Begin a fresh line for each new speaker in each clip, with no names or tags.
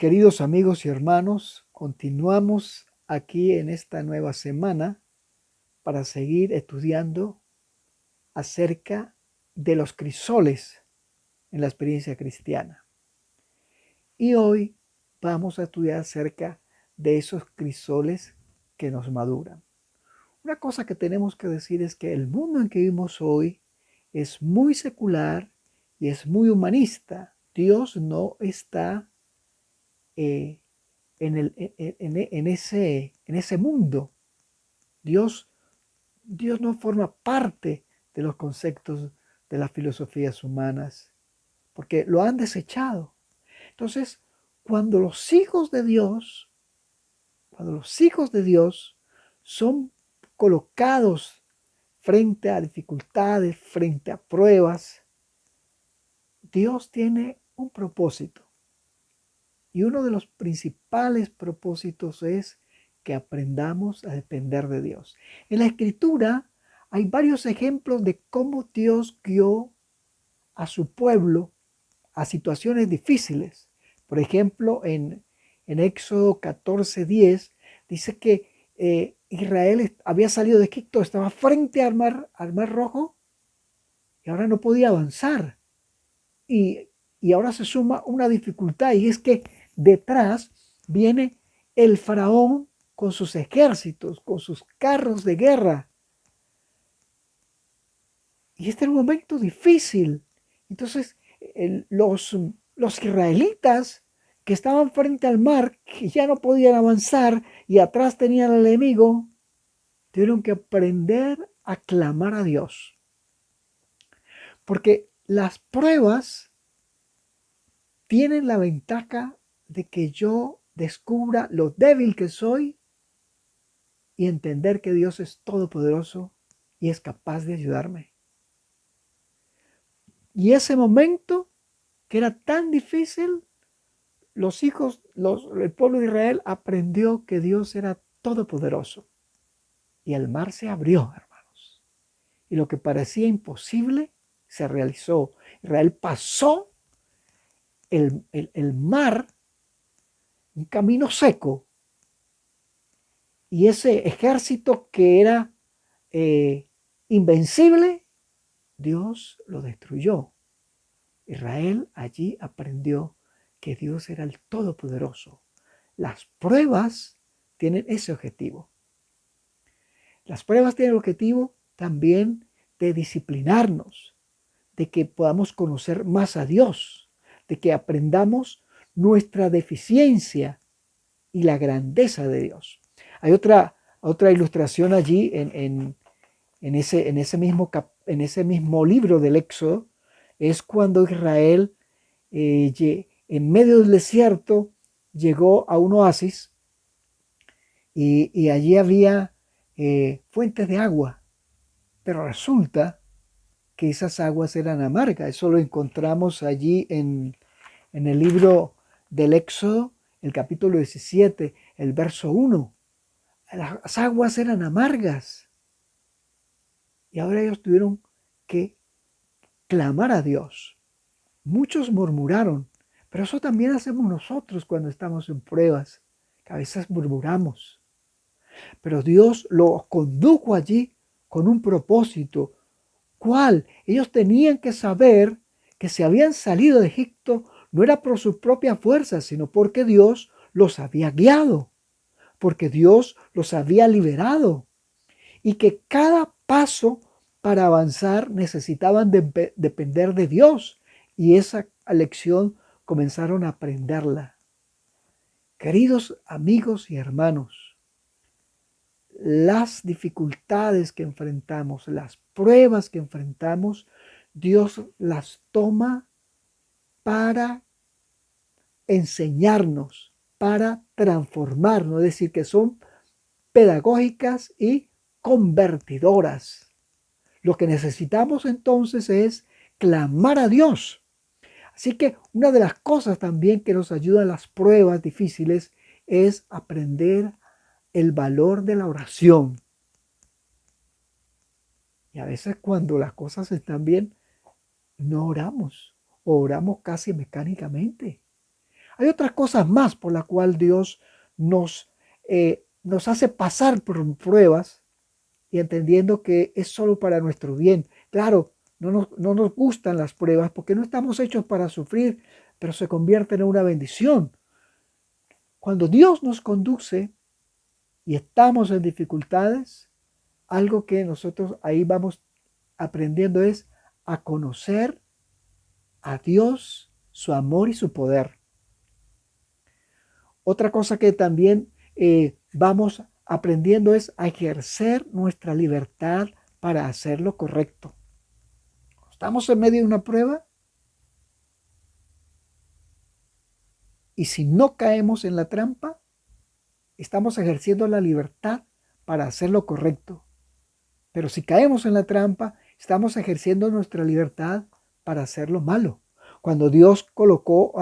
queridos amigos y hermanos, continuamos aquí en esta nueva semana para seguir estudiando acerca de los crisoles en la experiencia cristiana. Y hoy vamos a estudiar acerca de esos crisoles que nos maduran. Una cosa que tenemos que decir es que el mundo en que vivimos hoy es muy secular y es muy humanista. Dios no está en, en ese mundo. Dios no forma parte de los conceptos de las filosofías humanas, porque lo han desechado. Entonces, cuando los hijos de Dios, cuando los hijos de Dios son colocados frente a dificultades, frente a pruebas, Dios tiene un propósito. Y uno de los principales propósitos es que aprendamos a depender de Dios. En la Escritura hay varios ejemplos de cómo Dios guió a su pueblo a situaciones difíciles. Por ejemplo, en Éxodo 14:10 dice que Israel había salido de Egipto, estaba frente al mar Rojo y ahora no podía avanzar. Y ahora se suma una dificultad, y es que detrás viene el faraón con sus ejércitos, con sus carros de guerra. Y este era un momento difícil. Entonces, los israelitas que estaban frente al mar, que ya no podían avanzar y atrás tenían al enemigo, tuvieron que aprender a clamar a Dios. Porque las pruebas tienen la ventaja de que yo descubra lo débil que soy y entender que Dios es todopoderoso y es capaz de ayudarme. Y ese momento que era tan difícil, el pueblo de Israel aprendió que Dios era todopoderoso. Y el mar se abrió, hermanos. Y lo que parecía imposible se realizó. Israel pasó el mar, un camino seco, y ese ejército que era invencible, Dios lo destruyó. Israel allí aprendió que Dios era el Todopoderoso. Las pruebas tienen ese objetivo. Las pruebas tienen el objetivo también de disciplinarnos, de que podamos conocer más a Dios, de que aprendamos nuestra deficiencia y la grandeza de Dios. Hay otra ilustración allí en ese mismo libro del Éxodo. Es cuando Israel, en medio del desierto, llegó a un oasis y allí había fuentes de agua, pero resulta que esas aguas eran amargas. Eso lo encontramos allí en el libro del Éxodo, el capítulo 17, el verso 1. Las aguas eran amargas y ahora ellos tuvieron que clamar a Dios. Muchos murmuraron, pero eso también hacemos nosotros cuando estamos en pruebas, que a veces murmuramos. Pero Dios los condujo allí con un propósito. ¿Cuál? Ellos tenían que saber que si habían salido de Egipto no era por sus propias fuerzas, sino porque Dios los había guiado, porque Dios los había liberado, y que cada paso para avanzar necesitaban depender de Dios, y esa lección comenzaron a aprenderla. Queridos amigos y hermanos, las dificultades que enfrentamos, las pruebas que enfrentamos, Dios las toma para enseñarnos, para transformarnos, es decir, que son pedagógicas y convertidoras. Lo que necesitamos entonces es clamar a Dios. Así que una de las cosas también que nos ayuda en las pruebas difíciles es aprender el valor de la oración. Y a veces cuando las cosas están bien, no oramos, o oramos casi mecánicamente. Hay otras cosas más por las cuales Dios nos hace pasar por pruebas y entendiendo que es solo para nuestro bien. Claro, no nos gustan las pruebas porque no estamos hechos para sufrir, pero se convierten en una bendición. Cuando Dios nos conduce y estamos en dificultades, algo que nosotros ahí vamos aprendiendo es a conocer a Dios, su amor y su poder. Otra cosa que también vamos aprendiendo es a ejercer nuestra libertad para hacer lo correcto. Estamos en medio de una prueba y si no caemos en la trampa, estamos ejerciendo la libertad para hacer lo correcto. Pero si caemos en la trampa, estamos ejerciendo nuestra libertad para hacer lo malo. Cuando Dios colocó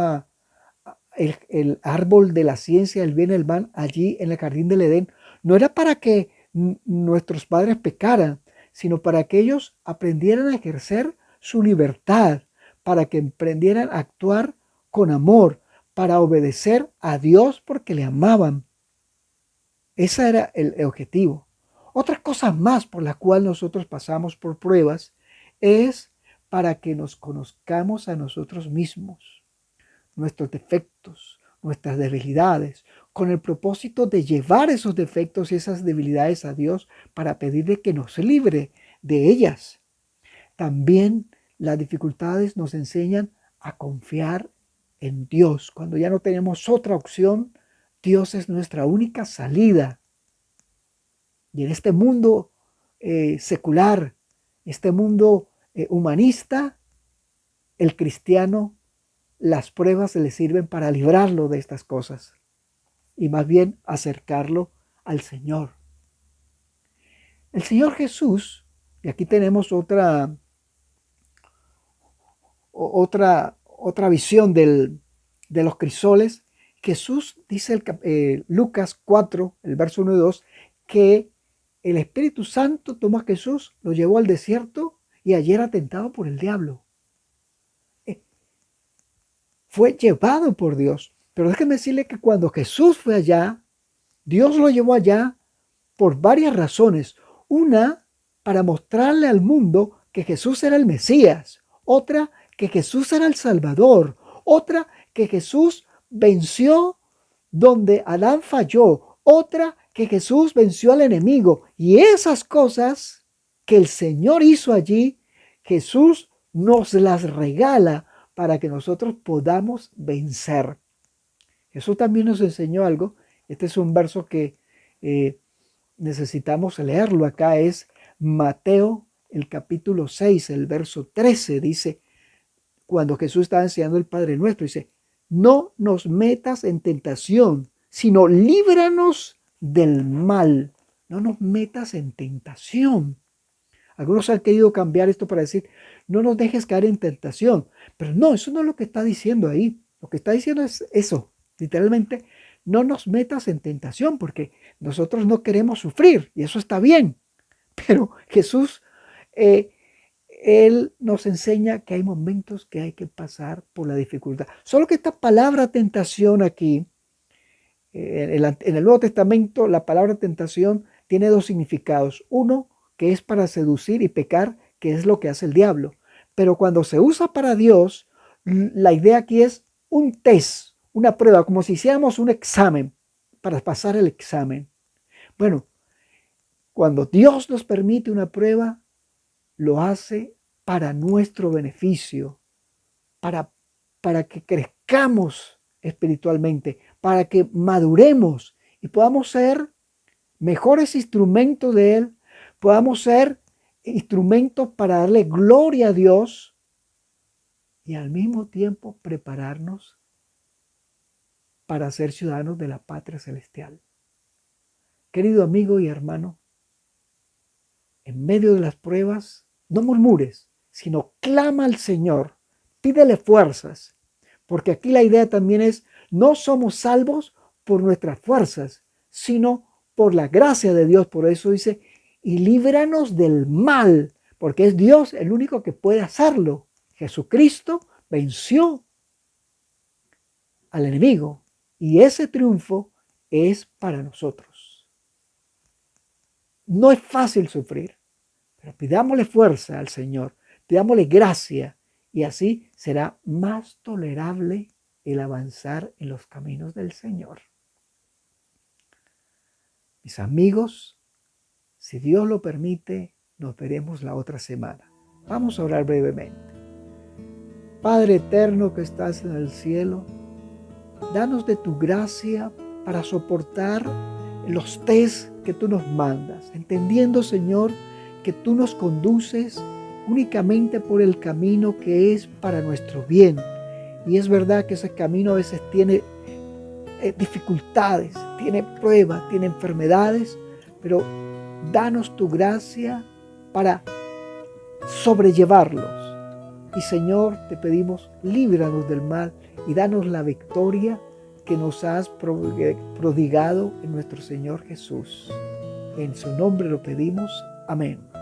el árbol de la ciencia, el bien y el mal, allí en el jardín del Edén, no era para que nuestros padres pecaran, sino para que ellos aprendieran a ejercer su libertad, para que aprendieran a actuar con amor, para obedecer a Dios porque le amaban. Ese era el objetivo. Otras cosas más por las cuales nosotros pasamos por pruebas es para que nos conozcamos a nosotros mismos, nuestros defectos, nuestras debilidades, con el propósito de llevar esos defectos y esas debilidades a Dios para pedirle que nos libre de ellas. También las dificultades nos enseñan a confiar en Dios. Cuando ya no tenemos otra opción, Dios es nuestra única salida. Y en este mundo secular, este mundo humanista, el cristiano, las pruebas le sirven para librarlo de estas cosas y más bien acercarlo al Señor. El Señor Jesús, y aquí tenemos otra visión de los crisoles. Jesús dice Lucas 4, el verso 1 y 2, que el Espíritu Santo tomó a Jesús, lo llevó al desierto y allí era tentado por el diablo. Fue llevado por Dios. Pero déjenme decirle que cuando Jesús fue allá, Dios lo llevó allá por varias razones. Una, para mostrarle al mundo que Jesús era el Mesías. Otra, que Jesús era el Salvador. Otra, que Jesús venció donde Adán falló. Otra, que Jesús venció al enemigo. Y esas cosas que el Señor hizo allí, Jesús nos las regala para que nosotros podamos vencer. Jesús también nos enseñó algo. Este es un verso que necesitamos leerlo acá. Es Mateo, el capítulo 6, el verso 13. Dice, cuando Jesús estaba enseñando el Padre Nuestro, dice, no nos metas en tentación, sino líbranos del mal. No nos metas en tentación. Algunos han querido cambiar esto para decir, no nos dejes caer en tentación. Pero no, eso no es lo que está diciendo ahí. Lo que está diciendo es eso, literalmente, no nos metas en tentación porque nosotros no queremos sufrir y eso está bien. Pero Jesús, Él nos enseña que hay momentos que hay que pasar por la dificultad. Solo que esta palabra tentación aquí, en el Nuevo Testamento, la palabra tentación tiene dos significados. Uno, que es para seducir y pecar, que es lo que hace el diablo. Pero cuando se usa para Dios, la idea aquí es un test, una prueba, como si hiciéramos un examen para pasar el examen. Bueno, cuando Dios nos permite una prueba, lo hace para nuestro beneficio, para que crezcamos espiritualmente, para que maduremos y podamos ser mejores instrumentos de Él, podamos ser instrumentos para darle gloria a Dios y al mismo tiempo prepararnos para ser ciudadanos de la patria celestial. Querido amigo y hermano, en medio de las pruebas, no murmures, sino clama al Señor, pídele fuerzas, porque aquí la idea también es, no somos salvos por nuestras fuerzas, sino por la gracia de Dios. Por eso dice, y líbranos del mal, porque es Dios el único que puede hacerlo. Jesucristo venció al enemigo. Y ese triunfo es para nosotros. No es fácil sufrir, pero pidámosle fuerza al Señor, pidámosle gracia, y así será más tolerable el avanzar en los caminos del Señor. Mis amigos, si Dios lo permite, nos veremos la otra semana. Vamos a orar brevemente. Padre eterno que estás en el cielo, danos de tu gracia para soportar los test que tú nos mandas, entendiendo, Señor, que tú nos conduces únicamente por el camino que es para nuestro bien. Y es verdad que ese camino a veces tiene dificultades, tiene pruebas, tiene enfermedades, pero danos tu gracia para sobrellevarlos. Y Señor, te pedimos, líbranos del mal y danos la victoria que nos has prodigado en nuestro Señor Jesús. En su nombre lo pedimos. Amén.